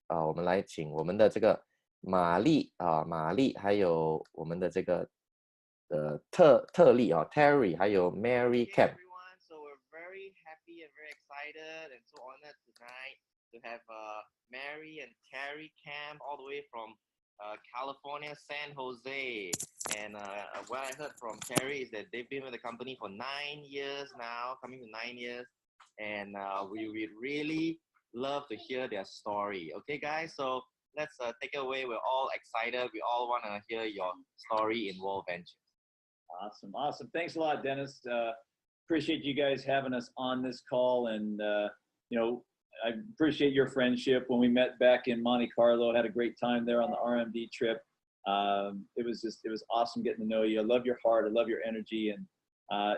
我们来请我们的这个玛丽还有我们的这个特立Terry 还有 Mary Camp。 everyone, so we're very happy and very excited and so honored tonight to have Mary and Tere Kampe all the way from California, San Jose. And what I heard from Tere is that they've been with the company for 9 years now, coming to 9 years. And we would really love to hear their story. Okay, guys, so let's take it away. We're all excited. We all want to hear your story in Worldventures. Awesome. Thanks a lot, Dennis. Appreciate you guys having us on this call. And, I appreciate your friendship. When we met back in Monte Carlo, had a great time there on the RMD trip. It was awesome getting to know you. I love your heart. I love your energy. And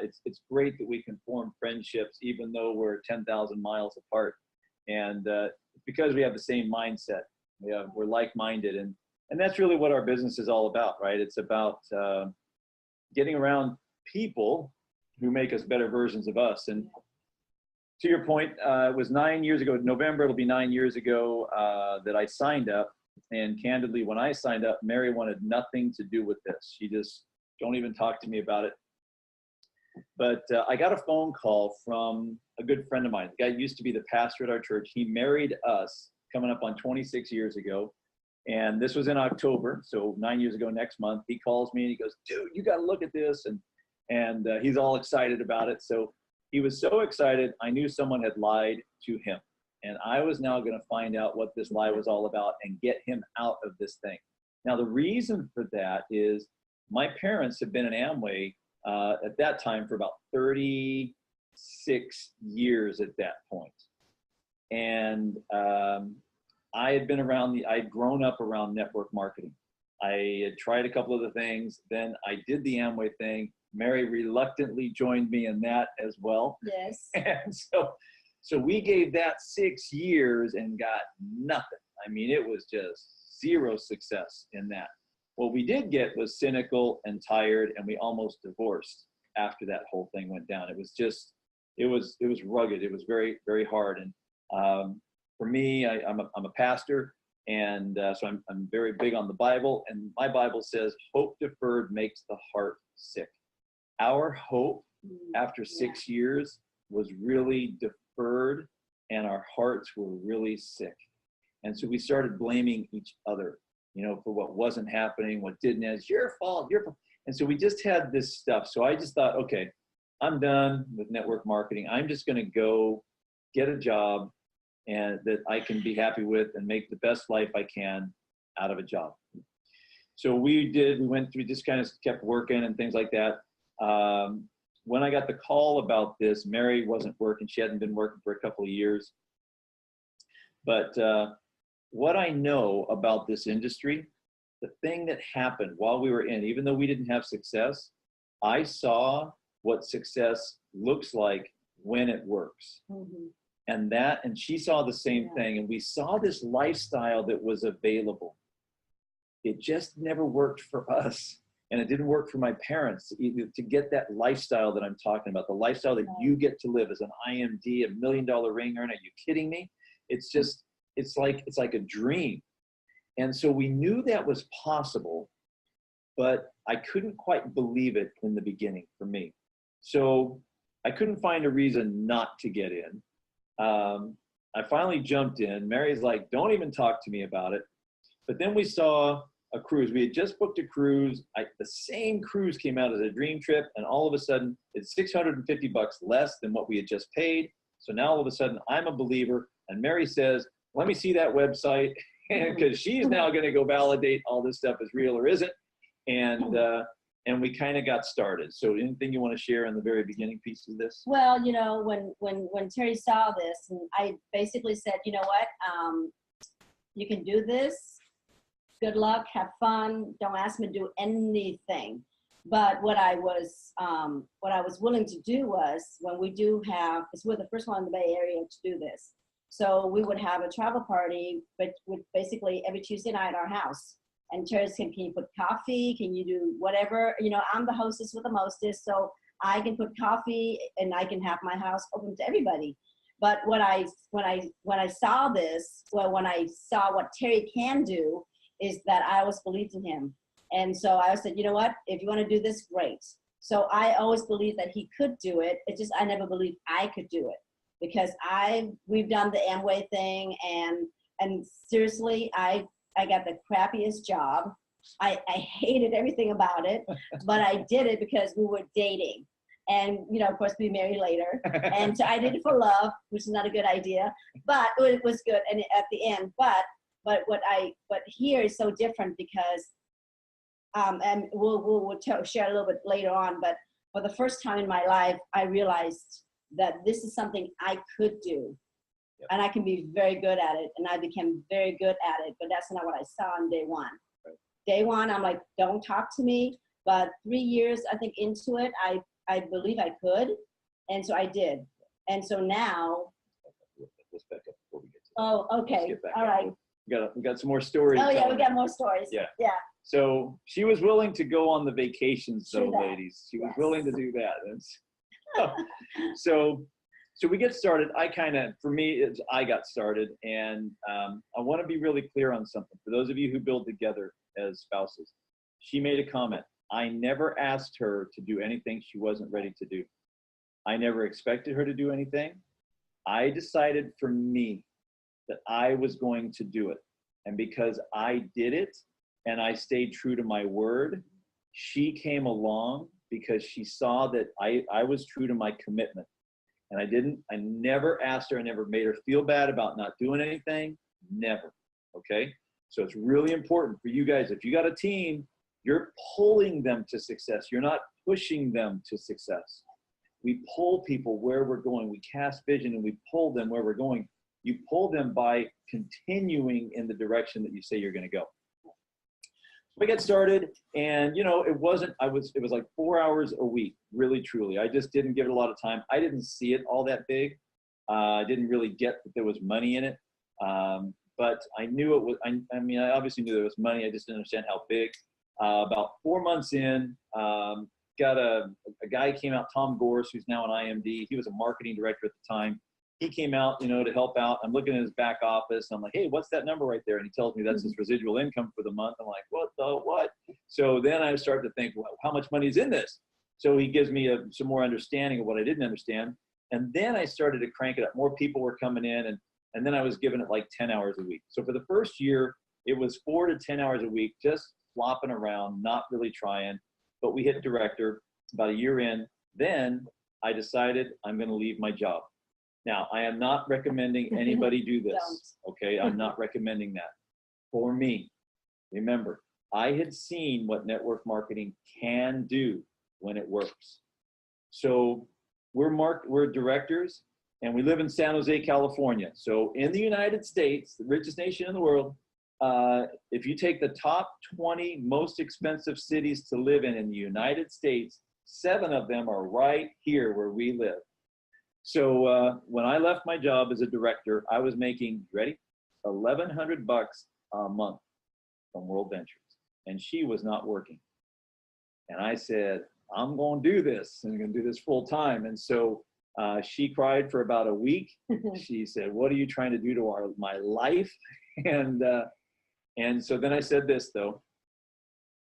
it's great that we can form friendships, even though we're 10,000 miles apart. And because we have the same mindset, we're like-minded. And that's really what our business is all about, right? It's about getting around people who make us better versions of us. And to your point, it was 9 years ago, November, it'll be 9 years ago that I signed up. And candidly, when I signed up, Mary wanted nothing to do with this. She just, don't even talk to me about it. But I got a phone call from a good friend of mine. The guy used to be the pastor at our church. He married us coming up on 26 years ago. And this was in October, so 9 years ago next month. He calls me and he goes, dude, you got to look at this. And he's all excited about it. So he was so excited, I knew someone had lied to him. And I was now going to find out what this lie was all about and get him out of this thing. Now, the reason for that is my parents have been in Amway at that time for about 36 years at that point. And I had been around I'd grown up around network marketing. I had tried a couple of the things. Then I did the Amway thing. Mary reluctantly joined me in that as well. Yes. And so we gave that 6 years and got nothing. I mean, it was just zero success in that. What we did get was cynical and tired, and we almost divorced after that whole thing went down. It was just, it was rugged. It was very, very hard. And for me, I'm a pastor, and so I'm very big on the Bible. And my Bible says, hope deferred makes the heart sick. Our hope after 6 years was really deferred, and our hearts were really sick. And so we started blaming each other, for what wasn't happening, what didn't. It's your fault, your fault. And so we just had this stuff. So I just thought, okay, I'm done with network marketing. I'm just going to go get a job and that I can be happy with and make the best life I can out of a job. So we went through, just kind of kept working and things like that. When I got the call about this, Mary wasn't working. She hadn't been working for a couple of years. But what I know about this industry, the thing that happened while we were in, even though we didn't have success, I saw what success looks like when it works. Mm-hmm. And she saw the same thing. And we saw this lifestyle that was available. It just never worked for us. And it didn't work for my parents to get that lifestyle that I'm talking about, the lifestyle that you get to live as an IMD, $1 million ring earner. Are you kidding me? It's just, it's like a dream. And so we knew that was possible, but I couldn't quite believe it in the beginning for me. So I couldn't find a reason not to get in. I finally jumped in. Mary's like, don't even talk to me about it. But then we saw a cruise. We had just booked a cruise. The same cruise came out as a dream trip, and all of a sudden it's $650 less than what we had just paid. So now all of a sudden I'm a believer, and Mary says, let me see that website, because she's now going to go validate all this stuff is real or isn't. And we kind of got started. So anything you want to share in the very beginning piece of this? Well, when Tere saw this, and I basically said, you know what, you can do this. Good luck, have fun. Don't ask me to do anything. But what I was willing to do was, when we do have, because we're the first one in the Bay Area to do this. So we would have a travel party, but with basically every Tuesday night at our house. And Tere said, can you put coffee? Can you do whatever? I'm the hostess with the mostest, so I can put coffee and I can have my house open to everybody. But when I saw this, well, when I saw what Terry can do, is that I always believed in him. And so I said, you know what, if you want to do this, great. So I always believed that he could do it. It's just I never believed I could do it, because we've done the Amway thing, and seriously, I got the crappiest job. I hated everything about it, but I did it because we were dating. And, you know, of course, we married later. And so I did it for love, which is not a good idea, but it was good. And at the end, but here is so different because, and we'll share a little bit later on, but for the first time in my life, I realized that this is something I could do. Yep. And I can be very good at it. And I became very good at it, but that's not what I saw on day one. Right. Day one, I'm like, don't talk to me. But 3 years, I think, into it, I believe I could. And so I did. And so now. Let's back up before we get to that. Oh, okay. All right. We got some more stories. Oh, yeah, we got more stories. Yeah. Yeah. So she was willing to go on the vacations, though, ladies. She was willing to do that. So we get started. For me, I got started. And I want to be really clear on something. For those of you who build together as spouses, she made a comment. I never asked her to do anything she wasn't ready to do. I never expected her to do anything. I decided for me that I was going to do it. And because I did it and I stayed true to my word, she came along because she saw that I was true to my commitment. And I never asked her, I never made her feel bad about not doing anything, never, okay? So it's really important for you guys, if you got a team, you're pulling them to success. You're not pushing them to success. We pull people where we're going. We cast vision and we pull them where we're going. You pull them by continuing in the direction that you say you're going to go. We get started, and you know, it was like 4 hours a week, really, truly. I just didn't give it a lot of time. I didn't see it all that big. I didn't really get that there was money in it. But I knew it was, I mean, I obviously knew there was money. I just didn't understand how big. About 4 months in, got a guy came out, Tom Gorse, who's now an IMD. He was a marketing director at the time. He came out, you know, to help out. I'm looking at his back office. I'm like, hey, what's that number right there? And he tells me that's his residual income for the month. I'm like, what? So then I start to think, well, how much money is in this? So he gives me some more understanding of what I didn't understand. And then I started to crank it up. More people were coming in, and then I was giving it like 10 hours a week. So for the first year, it was 4 to 10 hours a week, just flopping around, not really trying. But we hit director about a year in. Then I decided I'm going to leave my job. Now, I am not recommending anybody do this, okay? I'm not recommending that. For me, remember, I had seen what network marketing can do when it works. So we're directors, and we live in San Jose, California. So in the United States, the richest nation in the world, if you take the top 20 most expensive cities to live in the United States, 7 of them are right here where we live. So when I left my job as a director, I was making, ready, $1,100 a month from Worldventures, and she was not working. And I said, I'm going to do this, and I'm going to do this full time. And so she cried for about a week. She said, what are you trying to do to my life? And so then I said this, though.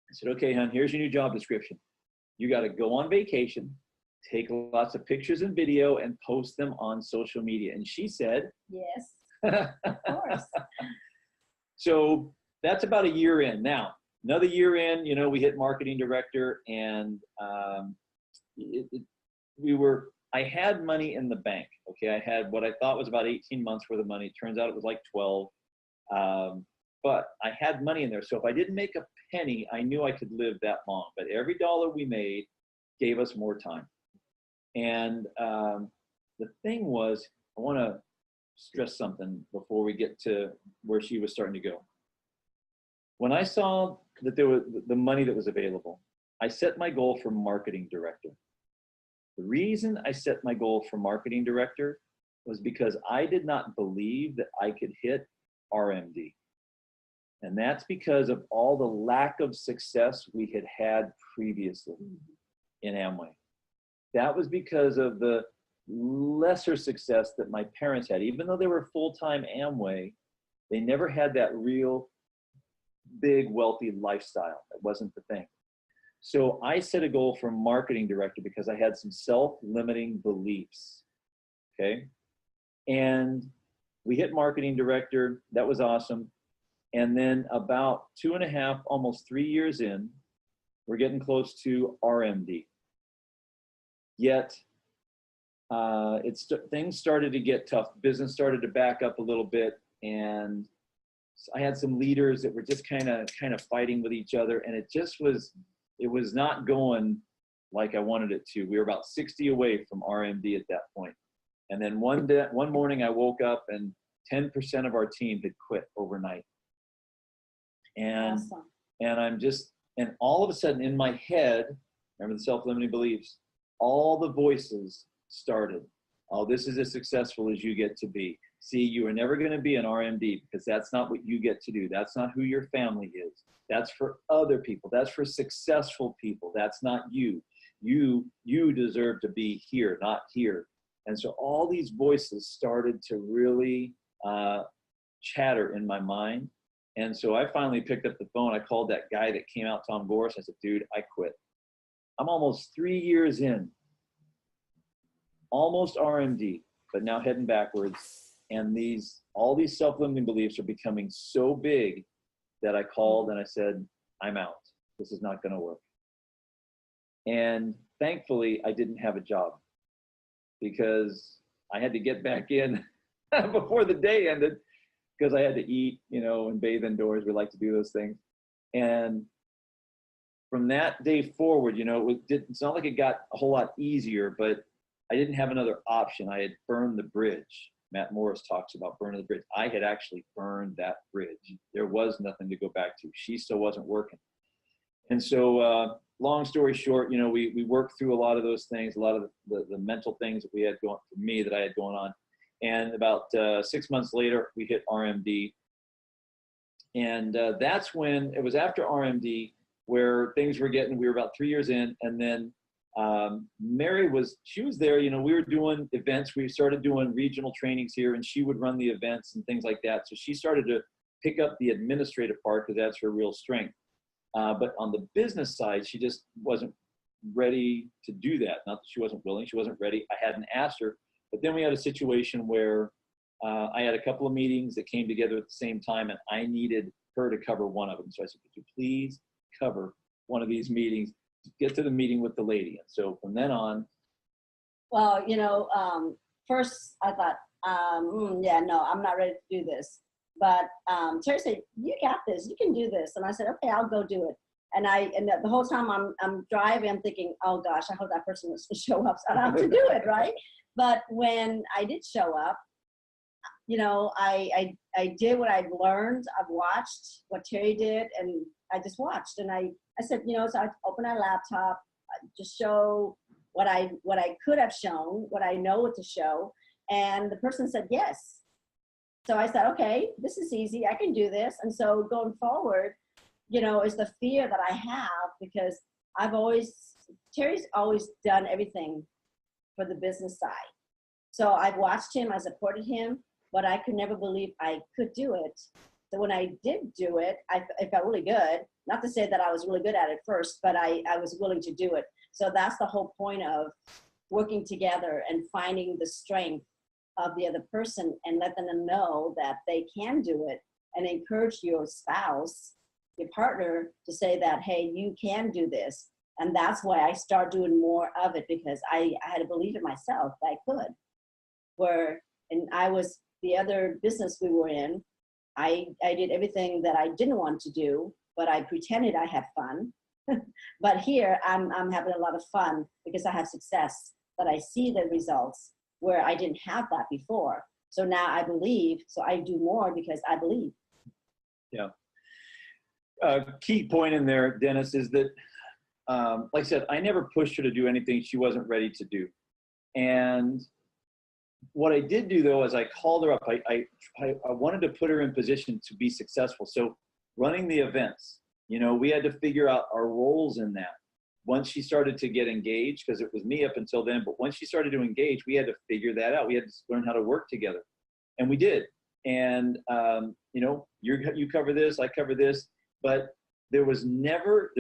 I said, okay, hon, here's your new job description. You got to go on vacation, take lots of pictures and video, and post them on social media. And she said, yes, of course. So that's about a year in. Now, another year in, you know, we hit marketing director, and I had money in the bank. Okay, I had what I thought was about 18 months worth of money. It turns out it was like 12. But I had money in there. So if I didn't make a penny, I knew I could live that long. But every dollar we made gave us more time. And the thing was, I want to stress something before we get to where she was starting to go. When I saw that there was the money that was available, I set my goal for marketing director. The reason I set my goal for marketing director was because I did not believe that I could hit RMD. And that's because of all the lack of success we had previously in Amway. That was because of the lesser success that my parents had. Even though they were full-time Amway, they never had that real big wealthy lifestyle. That wasn't the thing. So I set a goal for marketing director because I had some self-limiting beliefs. Okay. And we hit marketing director. That was awesome. And then about 2.5, almost 3 years in, we're getting close to RMD. Yet things started to get tough. Business started to back up a little bit, and I had some leaders that were just kind of fighting with each other, and it was not going like I wanted it to. We were about 60 away from RMD at that point. And then one morning I woke up and 10% of our team had quit overnight. And Awesome. And all of a sudden in my head, remember the self-limiting beliefs, all the voices started. Oh, this is as successful as you get to be. See, you are never going to be an RMD because that's not what you get to do. That's not who your family is. That's for other people. That's for successful people. That's not you. You deserve to be here, not here. And so all these voices started to really chatter in my mind. And so I finally picked up the phone. I called that guy that came out, Tom Goris. I said, dude, I quit. I'm almost 3 years in, almost RMD, but now heading backwards. And all these self-limiting beliefs are becoming so big that I called and I said, I'm out. This is not going to work. And thankfully, I didn't have a job because I had to get back in before the day ended because I had to eat, and bathe indoors. We like to do those things. And from that day forward, it's not like it got a whole lot easier, but I didn't have another option. I had burned the bridge. Matt Morris talks about burning the bridge. I had actually burned that bridge. There was nothing to go back to. She still wasn't working. And so long story short, we worked through a lot of those things, a lot of the mental things that we had going, for me, that I had going on. And about 6 months later, we hit RMD. And that's when, it was after RMD where things were we were about 3 years in. And then Mary she was there, we were doing events. We started doing regional trainings here, and she would run the events and things like that. So she started to pick up the administrative part because that's her real strength. But on the business side, she just wasn't ready to do that. Not that she wasn't willing, she wasn't ready. I hadn't asked her. But then we had a situation where I had a couple of meetings that came together at the same time, and I needed her to cover one of them. So I said, could you please cover one of these meetings? Get to the meeting with the lady. And so from then on. Well, first I thought, no, I'm not ready to do this. But Tere said, you got this, you can do this. And I said, okay, I'll go do it. And the whole time I'm driving, I'm thinking, oh gosh, I hope that person was to show up so I don't have to do it, right? But when I did show up, I did what I've learned. I've watched what Tere did, and I just watched. And I said, so I opened my laptop, just show what I could have shown, what I know what to show. And the person said yes. So I said, okay, this is easy. I can do this. And so going forward, is the fear that I have, because Tere's always done everything for the business side. So I've watched him, I supported him, but I could never believe I could do it. So when I did do it, I felt really good. Not to say that I was really good at it first, but I was willing to do it. So that's the whole point of working together and finding the strength of the other person and let them know that they can do it, and encourage your spouse, your partner, to say that, hey, you can do this. And that's why I start doing more of it, because I had to believe in myself that I could. And I was, the other business we were in, I did everything that I didn't want to do, but I pretended I had fun. But here I'm having a lot of fun because I have success, but I see the results where I didn't have that before. So now I believe, so I do more because I believe. Yeah. Key point in there, Dennis, is that, like I said, I never pushed her to do anything she wasn't ready to do. And what I did do, though, is I called her up. I wanted to put her in position to be successful. So running the events, we had to figure out our roles in that. once she started to get engaged, because it was me up until then, but once she started to engage, we had to figure that out. We had to learn how to work together, and we did. And you know, you cover this, I cover this, but there's never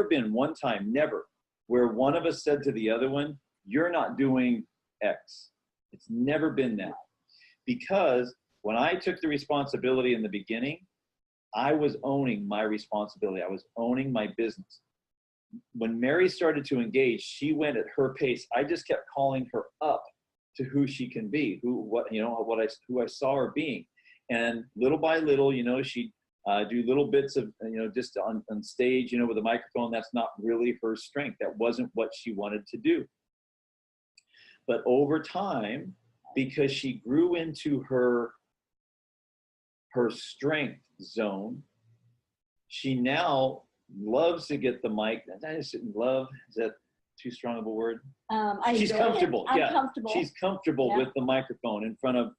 been one time, never, where one of us said to the other one, "You're not doing X." It's never been that, because when I took the responsibility in the beginning, I was owning my responsibility. I was owning my business. When Mary started to engage, she went at her pace. I just kept calling her up to who she can be, who I saw her being. And little by little, you know, she'd do little bits of, you know, just on stage, you know, with a microphone. That's not really her strength. That wasn't what she wanted to do. But over time, because she grew into her strength zone, she now loves to get the mic. I just didn't love, is that too strong of a word? She's comfortable. I'm yeah, comfortable. She's comfortable with the microphone in front of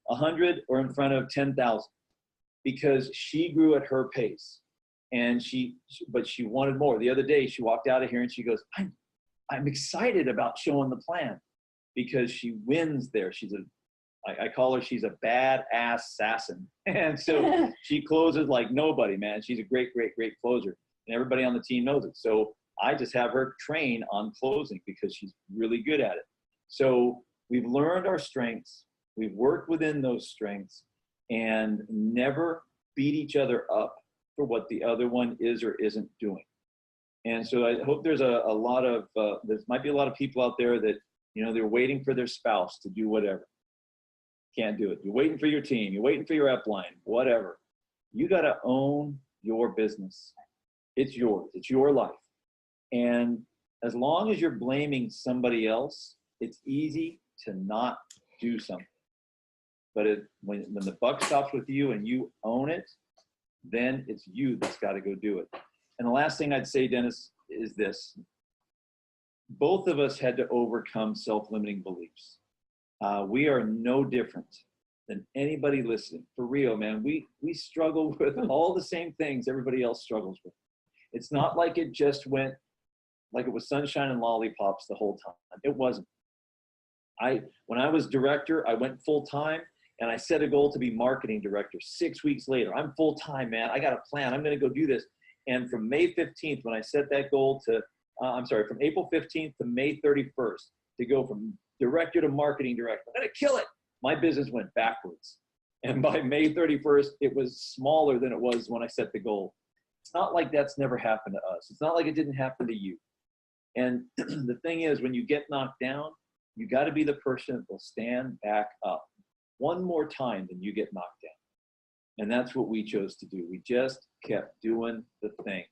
100 or in front of 10,000, because she grew at her pace, and but she wanted more. The other day, she walked out of here and she goes, I'm excited about showing the plan, because she wins there. I call her, she's a badass assassin. And so she closes like nobody, man. She's a great, great, great closer. And everybody on the team knows it. So I just have her train on closing because she's really good at it. So we've learned our strengths. We've worked within those strengths and never beat each other up for what the other one is or isn't doing. And so I hope there's a lot of, there might be a lot of people out there that, you know, they're waiting for their spouse to do whatever. Can't do it. You're waiting for your team. You're waiting for your upline, whatever. You got to own your business. It's yours. It's your life. And as long as you're blaming somebody else, it's easy to not do something. But when the buck stops with you and you own it, then it's you that's got to go do it. And the last thing I'd say, Dennis, is this. Both of us had to overcome self-limiting beliefs. We are no different than anybody listening. For real, man, we struggle with all the same things everybody else struggles with. It's not like it just went like it was sunshine and lollipops the whole time. It wasn't. When I was director, I went full-time, and I set a goal to be marketing director. 6 weeks later, I'm full-time, man. I got a plan. I'm going to go do this. And from May 15th, when I set that goal to, from April 15th to May 31st, to go from director to marketing director, I'm going to kill it. My business went backwards. And by May 31st, it was smaller than it was when I set the goal. It's not like that's never happened to us. It's not like it didn't happen to you. And the thing is, when you get knocked down, you got to be the person that will stand back up one more time than you get knocked down. And that's what we chose to do. We just kept doing the thing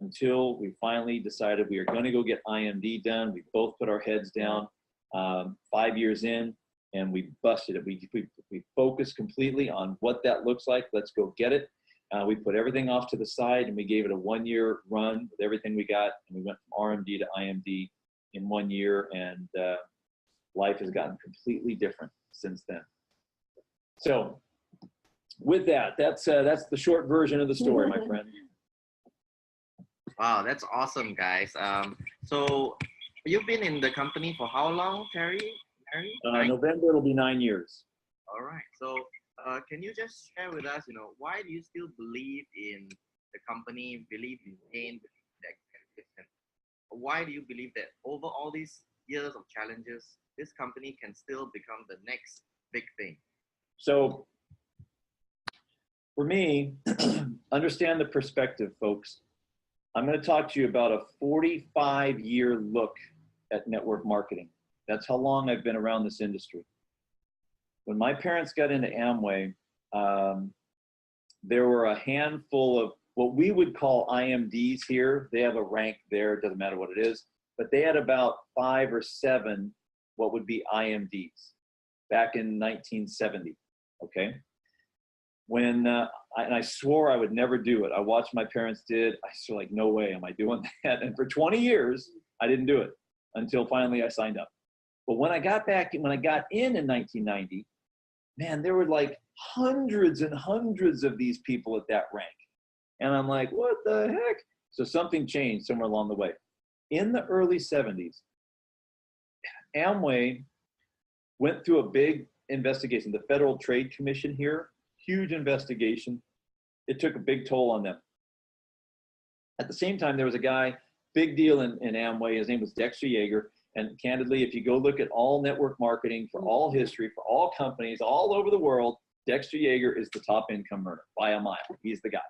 until we finally decided we are going to go get IMD done. We both put our heads down 5 years in, and we busted it. We focused completely on what that looks like. Let's go get it. We put everything off to the side, and we gave it a 1 year run with everything we got. And we went from RMD to IMD in 1 year, and life has gotten completely different since then. So with that, that's the short version of the story, my friend. Wow, that's awesome, guys. So you've been in the company for how long, Terry? November, it'll be 9 years. All right. So can you just share with us, why do you still believe in the company, believe in Kane, believe in the executives, and why do you believe that over all these years of challenges, this company can still become the next big thing? So for me, understand the perspective, folks. I'm going to talk to you about a 45-year look at network marketing. That's how long I've been around this industry. When my parents got into Amway, there were a handful of what we would call IMDs here. They have a rank there, it doesn't matter what it is, but they had about 5 or 7 what would be IMDs back in 1970, okay? When, and I swore I would never do it. I watched my parents did. I was like, no way am I doing that. And for 20 years, I didn't do it until finally I signed up. But when I got in 1990, man, there were like hundreds and hundreds of these people at that rank. And I'm like, what the heck? So something changed somewhere along the way. in the early 70s, Amway went through a big investigation. The Federal Trade Commission here, huge investigation. It took a big toll on them. At the same time, there was a guy, big deal in Amway. His name was Dexter Yeager. And candidly, if you go look at all network marketing for all history, for all companies all over the world, Dexter Yeager is the top income earner by a mile. He's the guy.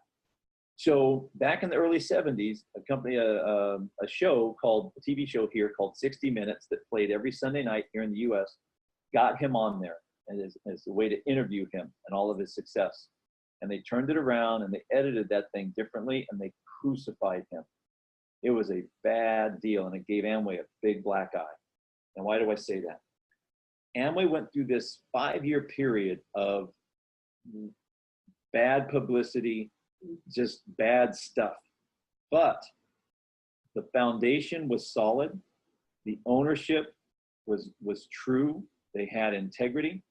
So back in the early 70s, a company, a show called, a TV show here called 60 Minutes that played every Sunday night here in the US, got him on there as a way to interview him and all of his success. And they turned it around and they edited that thing differently and they crucified him. It was a bad deal and it gave Amway a big black eye. And why do I say that? Amway went through this 5-year period of bad publicity, just bad stuff. But the foundation was solid. The ownership was true. They had integrity.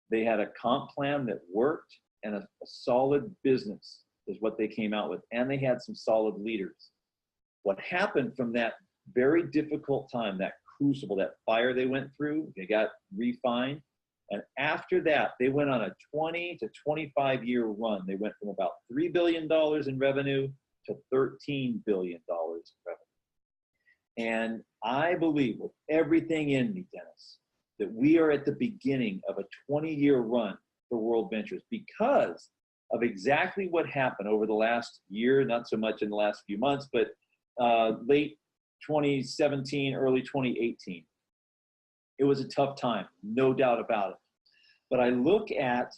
They had a comp plan that worked, and a solid business is what they came out with. And they had some solid leaders. What happened from that very difficult time, that crucible, that fire they went through, they got refined. And after that, they went on a 20 to 25 year run. They went from about $3 billion in revenue to $13 billion in revenue. And I believe with everything in me, Dennis, that we are at the beginning of a 20-year run for Worldventures because of exactly what happened over the last year, not so much in the last few months, but late 2017, early 2018. It was a tough time, no doubt about it. But I look at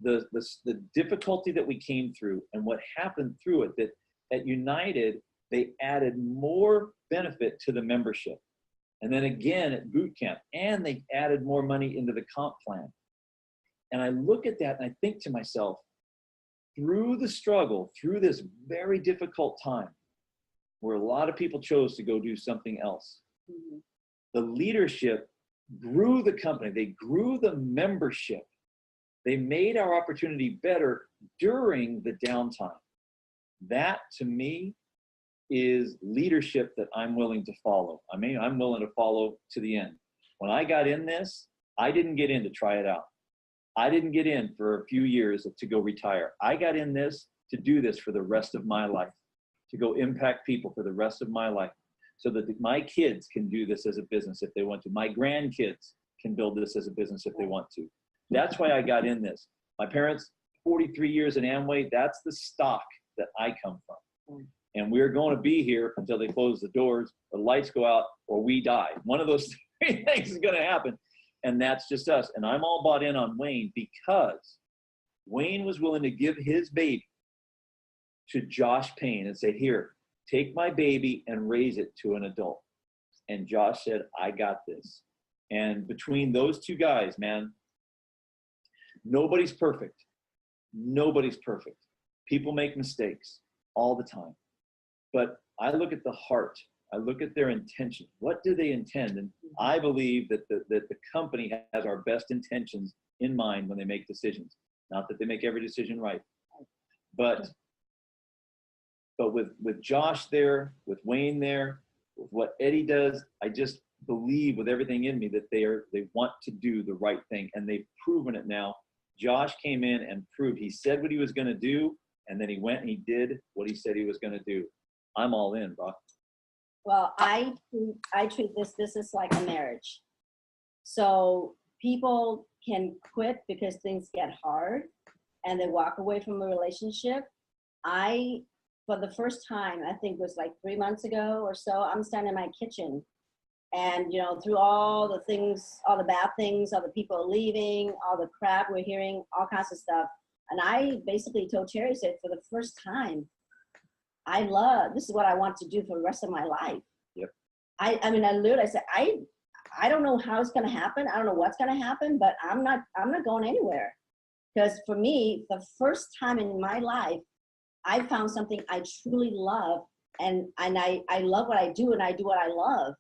the difficulty that we came through and what happened through it, that at United, they added more benefit to the membership. And then again at boot camp, and they added more money into the comp plan. And I look at that and I think to myself, through the struggle, through this very difficult time, where a lot of people chose to go do something else, the leadership grew the company. They grew the membership. They made our opportunity better during the downtime. That, to me, is leadership that I'm willing to follow. I mean, I'm willing to follow to the end. When I got in this, I didn't get in to try it out. I didn't get in for a few years to go retire. I got in this to do this for the rest of my life, to go impact people for the rest of my life, so that my kids can do this as a business if they want to. My grandkids can build this as a business if they want to. That's why I got in this. My parents, 43 years in Amway, that's the stock that I come from. And we're going to be here until they close the doors, the lights go out, or we die. One of those three things is going to happen. And that's just us. And I'm all bought in on Wayne because Wayne was willing to give his baby to Josh Payne and say, here, take my baby and raise it to an adult. And Josh said, I got this. And between those two guys, man, nobody's perfect. Nobody's perfect. People make mistakes all the time. But I look at the heart. I look at their intention. What do they intend? And I believe that the company has our best intentions in mind when they make decisions. Not that they make every decision right. But with Josh there, with Wayne there, with what Eddie does, I just believe with everything in me that they want to do the right thing, and they've proven it now. Josh came in and proved. He said what he was going to do, and then he went and he did what he said he was going to do. I'm all in, bro. Well, I treat this business like a marriage. So people can quit because things get hard and they walk away from a relationship. For the first time, I think it was like 3 months ago or so, I'm standing in my kitchen and, through all the things, all the bad things, all the people leaving, all the crap we're hearing, all kinds of stuff. And I basically told Tere, said, for the first time, this is what I want to do for the rest of my life. Yep. I said, I don't know how it's going to happen. I don't know what's going to happen, but I'm not going anywhere. Because for me, the first time in my life, I found something I truly love, and I love what I do, and I do what I love.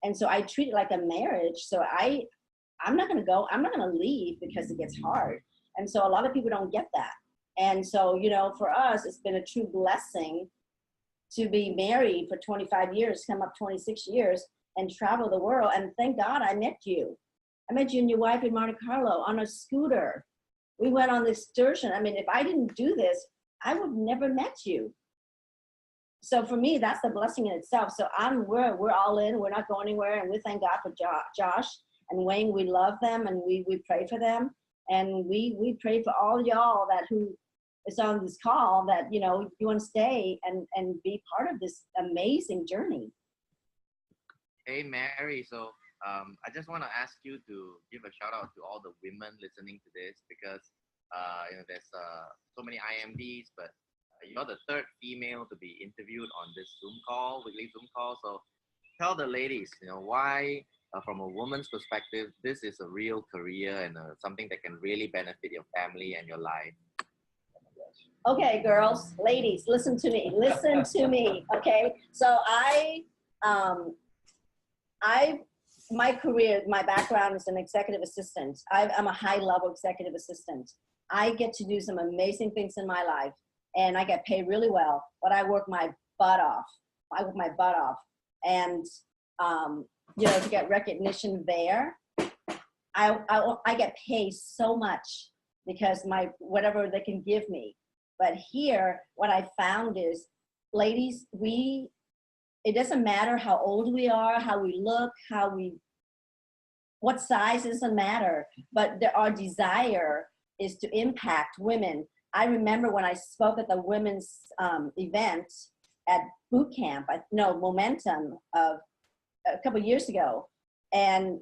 And so I treat it like a marriage. So I'm not going to go. I'm not going to leave because it gets hard. And so a lot of people don't get that. And so, for us, it's been a true blessing to be married for 25 years, come up 26 years, and travel the world. And thank God I met you. I met you and your wife in Monte Carlo on a scooter. We went on this excursion. I mean, if I didn't do this, I would never met you. So for me, that's the blessing in itself. So we're all in. We're not going anywhere, and we thank God for Josh and Wayne. We love them, and we pray for them, and we pray for all y'all that who is on this call, that you want to stay and be part of this amazing journey. Hey Mary, so I just want to ask you to give a shout out to all the women listening to this, because there's so many IMDs, but you're the third female to be interviewed on this weekly Zoom call. So tell the ladies, why, from a woman's perspective, this is a real career and something that can really benefit your family and your life. Okay, girls, ladies, listen to me. Listen to me. Okay, so my career, my background is an executive assistant. I'm a high-level executive assistant. I get to do some amazing things in my life, and I get paid really well, but I work my butt off. And, to get recognition there, I get paid so much because whatever they can give me. But here, what I found is, ladies, it doesn't matter how old we are, how we look, what size, it doesn't matter, but our desire is to impact women. I remember when I spoke at the women's event at boot camp, Momentum, a couple years ago. And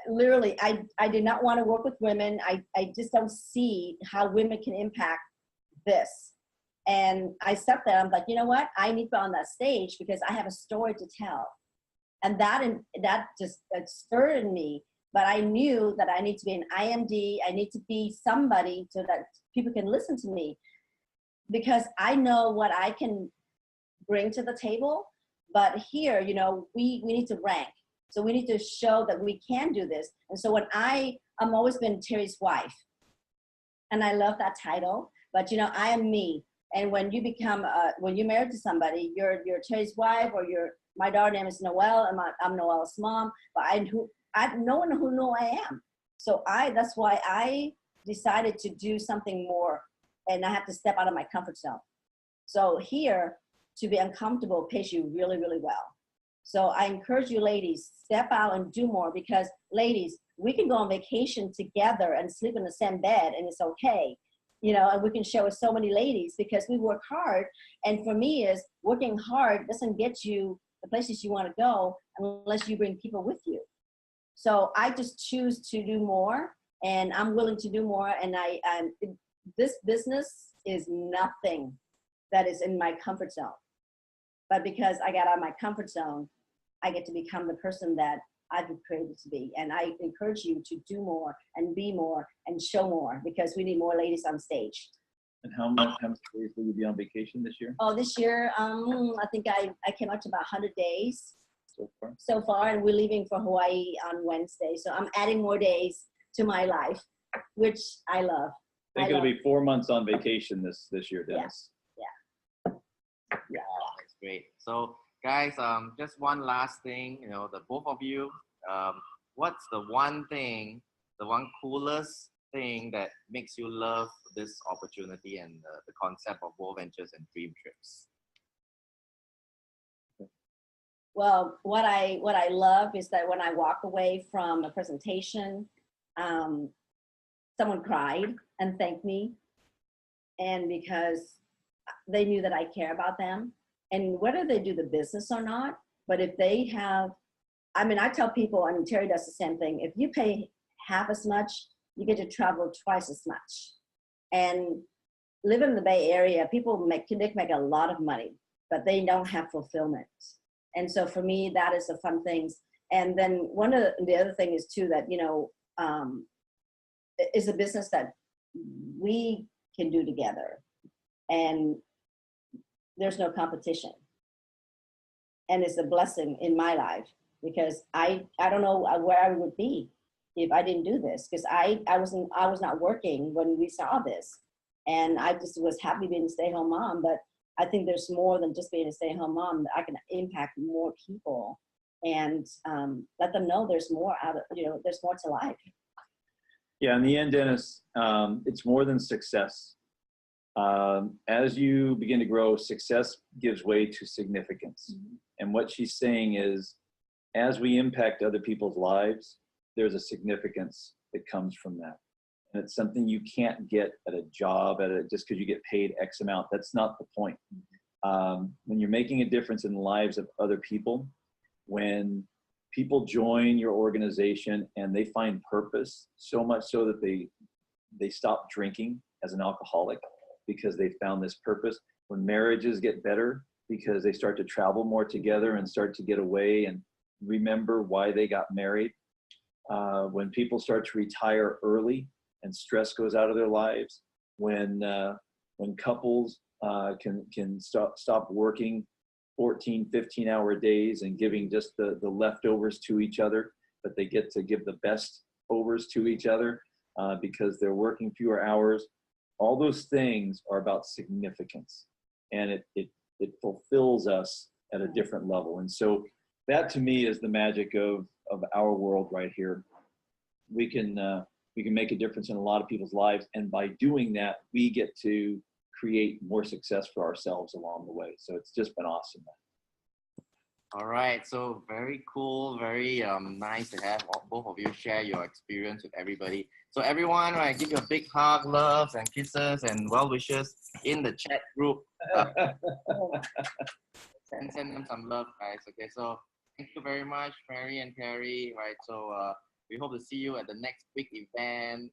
literally, I did not want to work with women. I just don't see how women can impact this. And I sat there, I'm like, you know what? I need to be on that stage because I have a story to tell. And that just stirred in me. But I knew that I need to be an IMD. I need to be somebody so that people can listen to me, because I know what I can bring to the table. But here, we need to rank. So we need to show that we can do this. And so when I'm always been Tere's wife, and I love that title, but I am me. And when you become, when you're married to somebody, you're Tere's wife, or my daughter's name is Noelle, and I'm Noelle's mom, but no one who know I am. So that's why I decided to do something more, and I have to step out of my comfort zone. So here, to be uncomfortable pays you really, really well. So I encourage you ladies, step out and do more, because ladies, we can go on vacation together and sleep in the same bed, and it's okay. And we can share with so many ladies, because we work hard. And for me, is working hard doesn't get you the places you want to go unless you bring people with you. So I just choose to do more, and I'm willing to do more. And this business is nothing that is in my comfort zone. But because I got out of my comfort zone, I get to become the person that I've been created to be. And I encourage you to do more and be more and show more, because we need more ladies on stage. And how many days will you be on vacation this year? Oh, this year, I think I came up to about 100 days so far, and we're leaving for Hawaii on Wednesday. So I'm adding more days to my life, which I love. I think it'll be 4 months on vacation this year, Dennis. Yeah. That's great. So guys, just one last thing, the both of you, what's the one coolest thing that makes you love this opportunity and the concept of Worldventures and Dream Trips? Well, what I love is that when I walk away from a presentation, someone cried and thanked me, and because they knew that I care about them. And whether they do the business or not, but if they have, I tell people, Tere does the same thing. If you pay half as much, you get to travel twice as much. And living in the Bay Area, people make a lot of money, but they don't have fulfillment. And so for me, that is the fun things. And then one of the other thing is too, that, is a business that we can do together. And there's no competition. And it's a blessing in my life, because I don't know where I would be if I didn't do this, because I was not working when we saw this, and I just was happy being a stay-at-home mom. But I think there's more than just being a stay-at-home mom. I can impact more people and let them know there's more there's more to life. Yeah, in the end, Dennis, it's more than success. As you begin to grow, success gives way to significance. Mm-hmm. And what she's saying is, as we impact other people's lives, there's a significance that comes from that. And it's something you can't get at a job, just because you get paid X amount. That's not the point. When you're making a difference in the lives of other people, when people join your organization and they find purpose, so much so that they stop drinking as an alcoholic because they found this purpose. When marriages get better because they start to travel more together and start to get away and remember why they got married. When people start to retire early and stress goes out of their lives, when couples can stop working 14, 15-hour days and giving just the leftovers to each other, but they get to give the best overs to each other because they're working fewer hours. All those things are about significance, and it fulfills us at a different level. And so that to me is the magic of our world right here. We can make a difference in a lot of people's lives, and by doing that, we get to create more success for ourselves along the way. So it's just been awesome. All right, so very cool, very nice to have both of you share your experience with everybody. So everyone, right, give you a big hug, loves and kisses and well wishes in the chat group. Send them some love, guys. Okay, so thank you very much, Mary and Terry. Right, so we hope to see you at the next big event